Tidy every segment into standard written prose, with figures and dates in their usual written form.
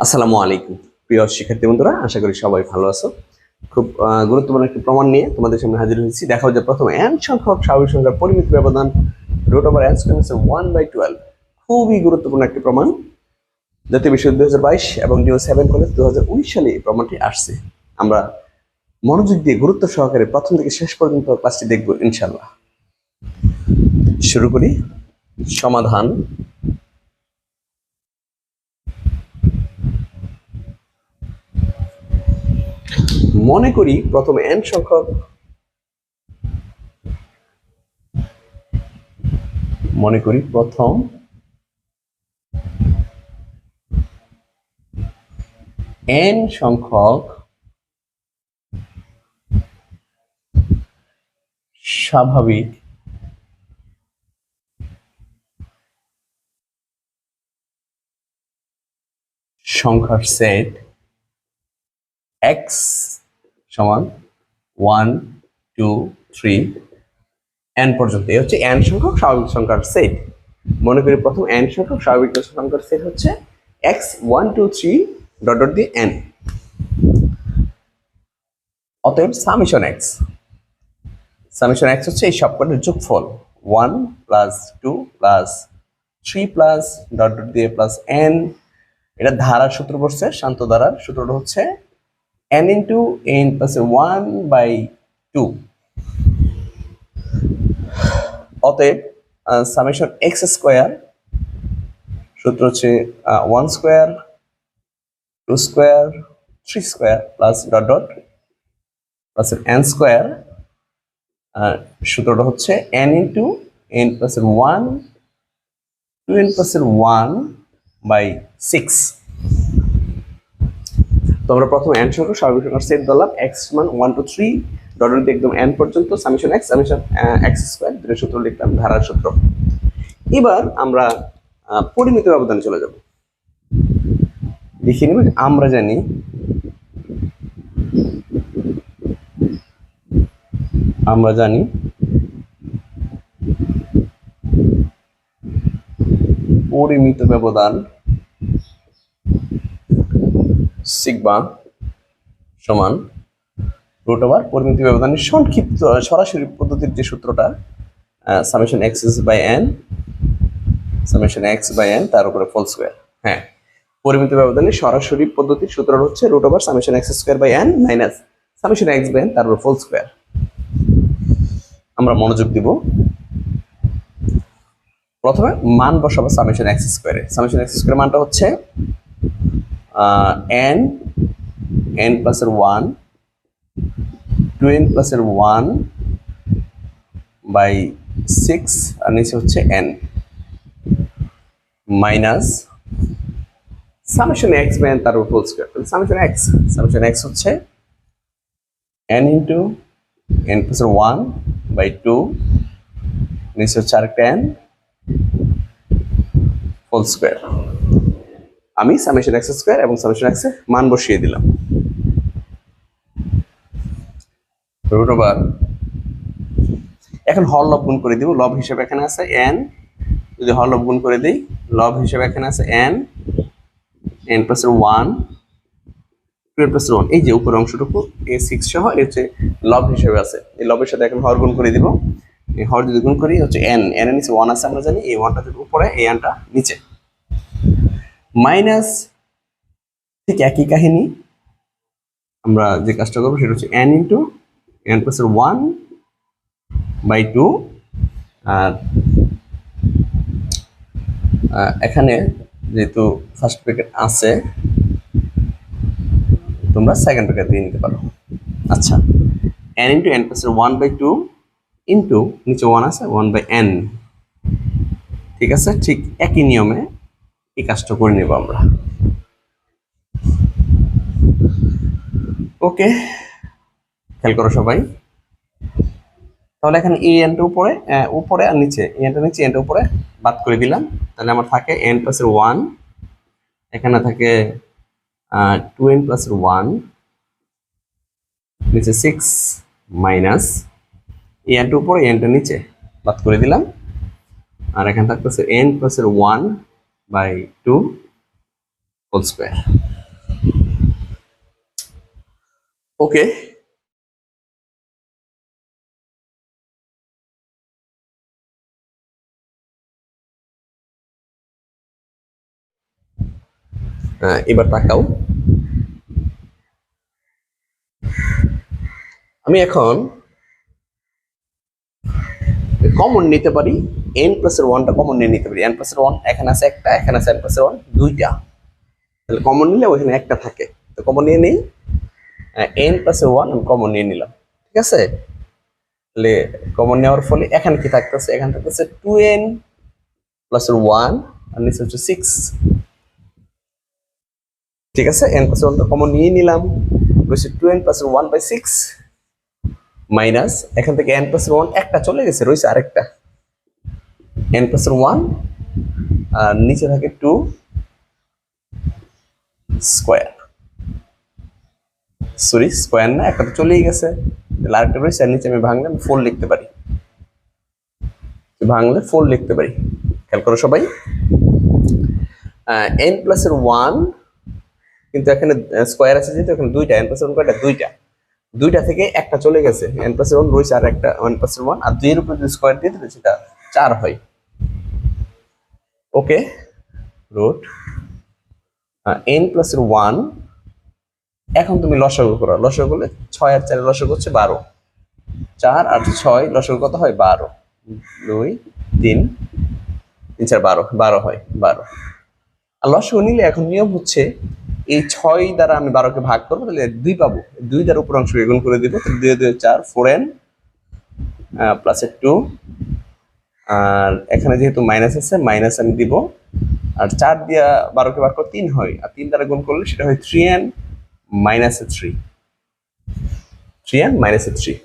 আসসালামু আলাইকুম প্রিয় শিক্ষার্থী বন্ধুরা, আশা করি সবাই ভালো আছো। খুব গুরুত্বপূর্ণ একটি প্রমাণ নিয়ে তোমাদের সামনে হাজির হয়েছি। দেখা যে প্রথমে n সংখ্যক স্বাভাবিক সংখ্যার পরিমিত ব্যবধান √n²12। খুবই গুরুত্বপূর্ণ একটি প্রমাণ। জাতীয় বিশ্ববিদ্যালয় 2022 এবং নিউ 7 কলেজ 2019 সালে এই প্রমাণটি আসছে। আমরা মনোযোগ দিয়ে গুরুত্ব সহকারে প্রথম থেকে শেষ পর্যন্ত ক্লাসটি দেখব ইনশাআল্লাহ। শুরু করি। সমাধান। মনে করি প্রথমে n সংখ্যক প্রথম n সংখ্যক স্বাভাবিক সংখ্যার সেট x সমান 1 2 3 n পর্যন্ত। এই হচ্ছে n সংখ্যক স্বাভাবিক সংখ্যার সেট। মনে করি প্রথম n সংখ্যক স্বাভাবিক সংখ্যার সেট হচ্ছে x 1 2 3 ডট ডট দিয়ে n। অতএব সামেশন x হচ্ছে এই সবকটার যোগফল 1 plus 2 plus 3 plus dot dot দিয়ে প্লাস n। এটা ধারার সূত্র পড়ছে, শান্ত ধারার সূত্রটা হচ্ছে n ইন্টু n প্লাস 1/2। অতএব সামেশন x স্কোয়ার সূত্র হচ্ছে 1 square 2 square 3 square plus dot dot plus n square. সূত্রটা হচ্ছে n into n plus 1 2n plus 1/6। তো আমরা প্রথম n সংখ্যক স্বাভাবিক সংখ্যার সেট ধরলাম x সমান 1 2 3 ডট ডট একদম n পর্যন্ত সামেশন x স্কয়ার দুটো সূত্র লিখলাম, ধারার সূত্র। এবার আমরা পরিমিত ব্যবধানে চলে যাব। লিখে নিব আমরা জানি পরিমিত ব্যবধান সিগমা সমান রুট ওভার পরিমিত ব্যবধানের সংক্ষিপ্ত সরাসরি পদ্ধতির যে সূত্রটা সামেশন x বাই n তার উপরে হোল স্কয়ার। হ্যাঁ, পরিমিত ব্যবধানের সরাসরি পদ্ধতির সূত্রটা হচ্ছে root over summation x square by n minus summation x by n তার উপর হোল স্কয়ার। আমরা মনোযোগ দিব। প্রথমে মান বসাবো সামেশন x স্কয়ারে। সামেশন x স্কয়ারের মানটা হচ্ছে n প্লাস 1 2n প্লাস 1/6 আর নিচে হচ্ছে n minus summation x by n তার উপর হোল স্কয়ার। সামেশন x হচ্ছে n ইন্টু n প্লাস 1/2 নিচে হচ্ছে আরেকটা n হোল স্কয়ার। আমি সামেশন x স্কয়ার এবং সামেশন x এর মান বসিয়ে দিলাম। রুট ওভার এখন হর লব গুণ করে দিব। লব হিসেবে এখানে আছে n, যদি হর লব গুণ করে দিই লব হিসেবে এখানে আছে n প্লাস 1 2n প্লাস 1। এই যে উপরের অংশটুকু এই 6 সহ এই হচ্ছে লব হিসেবে আছে। এই লবের সাথে এখন হর গুণ করে দিব। এই হর যদি গুণ করি হচ্ছে n এর নিচে 1 আছে, আমরা জানি এই 1টা থেকে উপরে এই nটা নিচে মাইনাস। ঠিক একই কাহিনী আমরা যে কাজটা করবো সেটা হচ্ছে n ইন্টু n প্লাস 1/2 আর এখানে যেহেতু ফার্স্ট ব্র্যাকেট আছে তোমরা সেকেন্ড ব্র্যাকেট দিয়ে নিতে পারো। আচ্ছা, n into n plus 1/2 into নিচে 1 আছে 1/n। ঠিক আছে, ঠিক একই নিয়মে এই কাজটা করে নেব আমরা। ওকে, খেয়াল করো সবাই। তাহলে এখানে এই nটা উপরে আর নিচে, nটা নিচে nটা উপরে বাদ করে দিলাম। তাহলে আমার থাকে n প্লাস 1, এখানে থাকে 2n প্লাস 1 নিচে 6 মাইনাস এই nটা উপরে nটা নিচে বাদ করে দিলাম। আর এখানে থাকতেছে n প্লাস 1/2 হোল স্কয়ার। ওকে, এবার তাকাও। আমি এখন কমন নিতে পারি, n প্লাস এর 1টা কমন নিয়ে নিতে পারি। n প্লাস এর 1 এখানে আছে একটা, এখানে আছে n প্লাস এর 1 দুইটা, তাহলে কমন নিলে ওখানে একটা থাকে, তো কমন নিয়ে নেই। n প্লাস এর 1 আমি কমন নিয়ে নিলাম, ঠিক আছে। তাহলে কমন নেওয়ার ফলে এখানে কি থাকতেছে, এখানে থাকতেছে 2n প্লাস এর 1 আর নিচে হচ্ছে 6, ঠিক আছে। n প্লাস এর 1 কমন নিয়ে নিলাম, রয়েছে 2n প্লাস এর 1 বাই 6 মাইনাস এখান থেকে n প্লাস এর 1 একটা চলে গেছে, রয়েছে আরেকটা n প্লাস এর 1 আর নিচে থাকে 2 স্কয়ার, সরি স্কয়ার না, একটা তো চলেই গেছে, তাহলে আরেকটা রয়েছে, আর নিচে আমি ভাঙলে 4 লিখতে পারি, ভাঙলে 4 লিখতে পারি। খেয়াল করো সবাই, n প্লাস এর 1 কিন্তু এখানে স্কয়ার আছে যেহেতু এখানে দুইটা, n প্লাস এর 1 কয়টা, দুইটা, দুইটা থেকে একটা চলে গেছে, n প্লাস এর 1 রয়েছে আর একটা n প্লাস এর 1, আর 2 এর উপর যদি স্কয়ার দিয়ে দিলে সেটা 4 হয়। ওকে, রুট n প্লাস এর 1, এখন তুমি লসাগু করো, লসাগু করলে 6 আর 4 লসাগু হচ্ছে 12, 4 আর 6 লসাগু কত হয় 12, 2 3 3 4 12, 12 হয় 12। আর লসাগু নিলে এখন নিয়ম হচ্ছে এই 6 দ্বারা আমি 12কে ভাগ করবো, তাহলে 2 পাবো, 2 দ্বারা উপর অংশ গুণ করে দিব, তাহলে 2 2 4 4n প্লাস 2, আর এখানে যেহেতু মাইনাস আছে মাইনাস আমি দিব, আর 4 দিয়া 12কে ভাগ করলে 3 হয়, আর 3 দ্বারা গুণ করলে সেটা হয় 3n মাইনাস 3, 3n মাইনাস 3।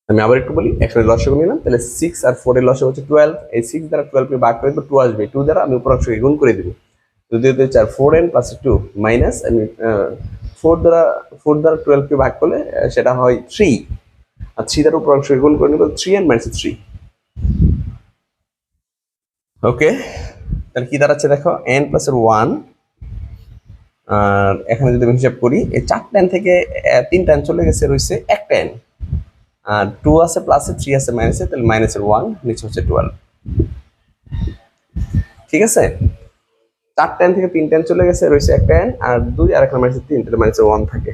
আমি আবার একটু বলি, একসাথে লসাগু নিলাম, তাহলে 6 আর 4 এর লসাগু হচ্ছে 12, এই 6 দ্বারা 12 কে ভাগ করে দেব, 2 আসবে, 2 দ্বারা আমি উপর অংশকে গুণ করে দিব, 2 2 4 4n প্লাস 2 মাইনাস আমি 4 দ্বারা 12 কে ভাগ করলে সেটা হয় 3, আর 3 দ্বারা উপর অংশকে গুণ করে নেব, 3n মাইনাস 3। ওকে, তাহলে কি দাঁড়াচ্ছে দেখো, n প্লাস এর 1, আর এখানে যদি আমি হিসাব করি এই 4টা n থেকে 3টা n চলে গেছে, রয়েছে একটা n, আর 2 আছে প্লাসে, 3 আছে মাইনাসে, তাহলে মাইনাসের 1 নিচে হচ্ছে 12, ঠিক আছে। 4টা n থেকে 3টা n চলে গেছে, রয়েছে একটা n, আর 2 আর একটা মাইনাসের 3, তাহলে মাইনাসের 1 থাকে,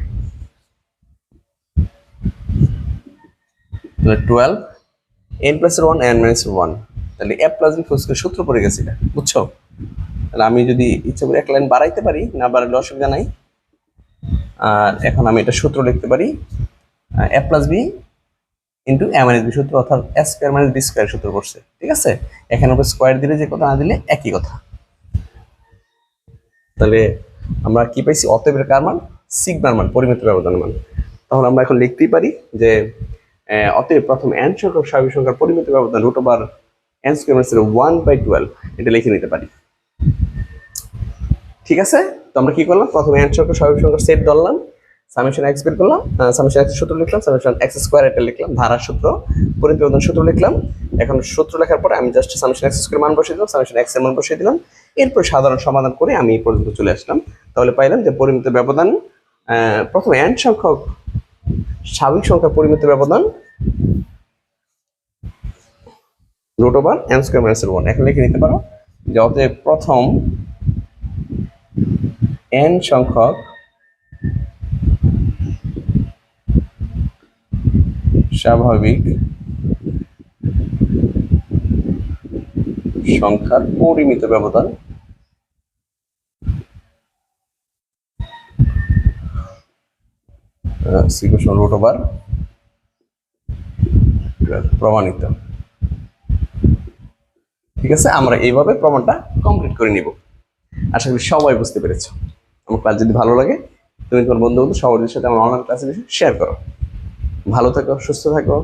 তাহলে 12 n প্লাস এর 1 n মাইনাসের 1, তাহলে a plus b whole square সূত্র পড়ে গেছে এটা, বুঝছো। তাহলে আমি যদি ইচ্ছা করে এক লাইন বাড়াইতে পারি, না বাড়ালে অসুবিধা নাই, আর এখন আমি এটা সূত্র লিখতে পারি, a plus b into a minus b সূত্র, অর্থাৎ a square minus b square সূত্র করছে, ঠিক আছে। এখানে উপর স্কয়ার দিলে যে কথা, না দিলে একই কথা। তাহলে আমরা কি পাইছি, অতএবের কার মান, সিগমার মান, পরিমিত ব্যবধানের মান। তাহলে আমরা এখন লিখতেই পারি যে অতএব প্রথম n সংখ্যক স্বাভাবিক সংখ্যার পরিমিত ব্যবধান root over n square minus 1/12, এটা লিখে নিতে পারি, ঠিক আছে। তো আমরা কি করলাম, প্রথমে n সংখ্যক স্বাভাবিক সংখ্যার সেট ধরলাম, সামেশন x বের করলাম, সামেশন x সূত্র লিখলাম, সামেশন x স্কয়ার এটা লিখলাম, ধারার সূত্র, পরিমিত ব্যবধান সূত্র লিখলাম। এখন সূত্র লেখার পরে আমি জাস্ট সামেশন x স্কয়ার মান বসিয়ে দিলাম, সামেশন x এর মান বসিয়ে দিলাম, এরপর সাধারণ সমাধান করে আমি এই পর্যন্ত চলে আসলাম। তাহলে পাইলাম যে পরিমিত ব্যবধান, প্রথমে n সংখ্যক স্বাভাবিক সংখ্যার পরিমিত ব্যবধান root over n square minus 1। এখন লিখে নিতে পারো যে অতএব প্রথম n সংখ্যক স্বাভাবিক সংখ্যার পরিমিত ব্যবধান সিকুয়েশন রুট ওভার প্রমাণিত, ঠিক আছে। আমরা এইভাবে প্রমাণটা কমপ্লিট করে নিব। আশা করি সবাই বুঝতে পেরেছো। আমার ক্লাস যদি ভালো লাগে তুমি তোমার বন্ধু সবার সাথে আমার অনলাইন ক্লাসের বিষয়ে শেয়ার করো। ভালো থাকো, সুস্থ থাকো।